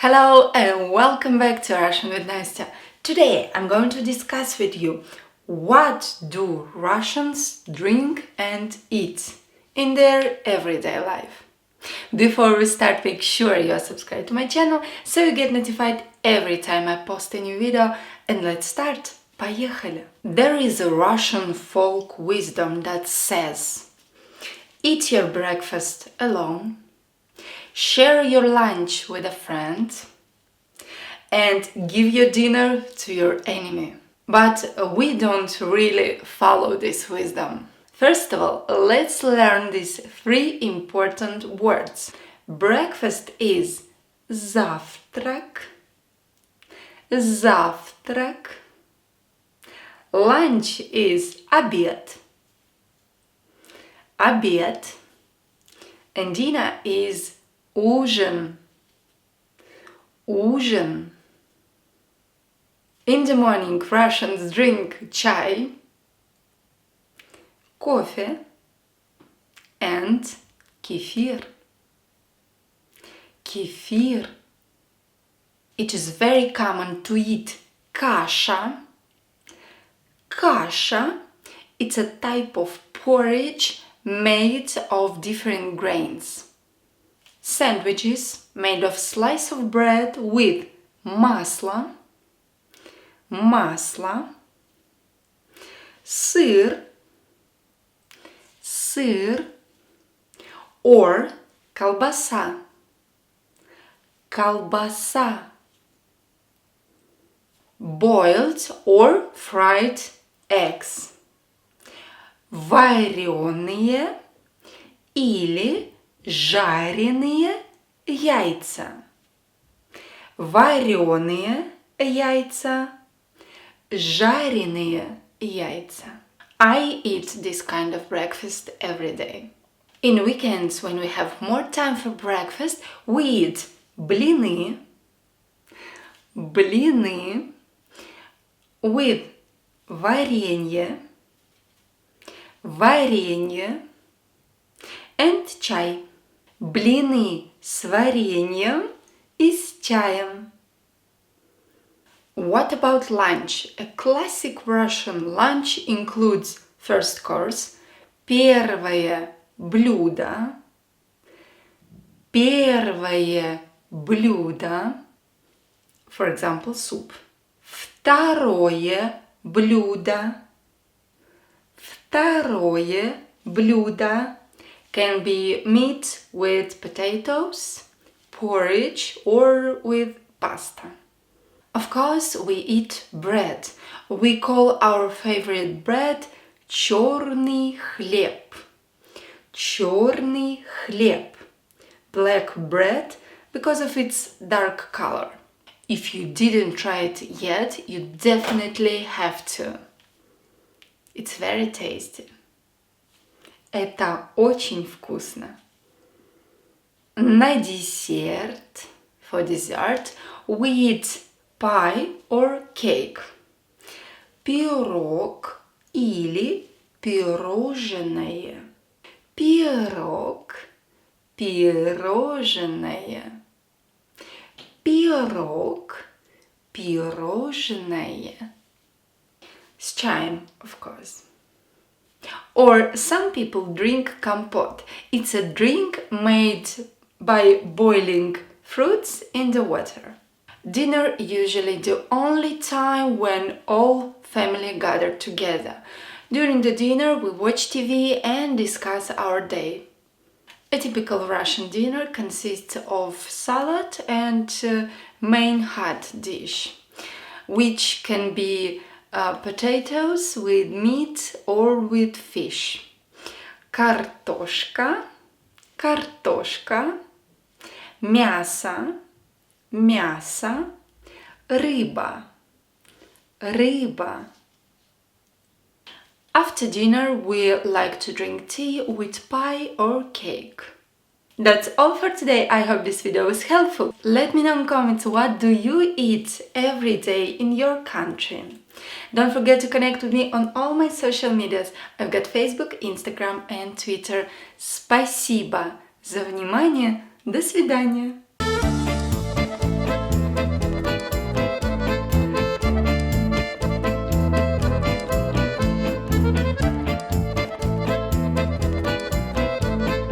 Hello and welcome back to Russian with Nastya. Today I'm going to discuss with you what do Russians drink and eat in their everyday life. Before we start, make sure you are subscribed to my channel so you get notified every time I post a new video. And let's start. Поехали! There is a Russian folk wisdom that says, eat your breakfast alone, share your lunch with a friend, and give your dinner to your enemy. But we don't really follow this wisdom. First of all, let's learn these three important words. Breakfast is завтрак, завтрак. Lunch is обед, обед. And dinner is ужин, ужин. In the morning, Russians drink chai, coffee, and kefir. Kefir. It is very common to eat kasha. Kasha, it's a type of porridge made of different grains. Sandwiches made of slice of bread with масло, масло, сыр, сыр, or колбаса, колбаса, boiled or fried eggs, вареные или жареные яйца, вареные яйца, жареные яйца. I eat this kind of breakfast every day. In weekends, when we have more time for breakfast, we eat блины, блины with варенье, варенье, and чай. Блины с вареньем и с чаем. What about lunch? A classic Russian lunch includes first course, первое блюдо, первое блюдо, for example, soup. Второе блюдо, второе блюдо can be meat with potatoes, porridge, or with pasta. Of course, we eat bread. We call our favorite bread черный хлеб. Черный хлеб. Black bread because of its dark color. If you didn't try it yet, you definitely have to. It's very tasty. Это очень вкусно. На десерт, for dessert, we eat pie or cake. Пирог или пирожное. Пирог, пирожное. Пирог, пирожное. С чаем, of course. Or some people drink компот. It's a drink made by boiling fruits in the water. Dinner usually the only time when all family gather together. During the dinner we watch TV and discuss our day. A typical Russian dinner consists of salad and main hot dish, which can be potatoes with meat or with fish. Картошка, картошка, мясо, мясо, рыба, рыба. After dinner, we like to drink tea with pie or cake. That's all for today. I hope this video was helpful. Let me know in comments what do you eat every day in your country. Don't forget to connect with me on all my social medias. I've got Facebook, Instagram and Twitter. Спасибо за внимание. До свидания.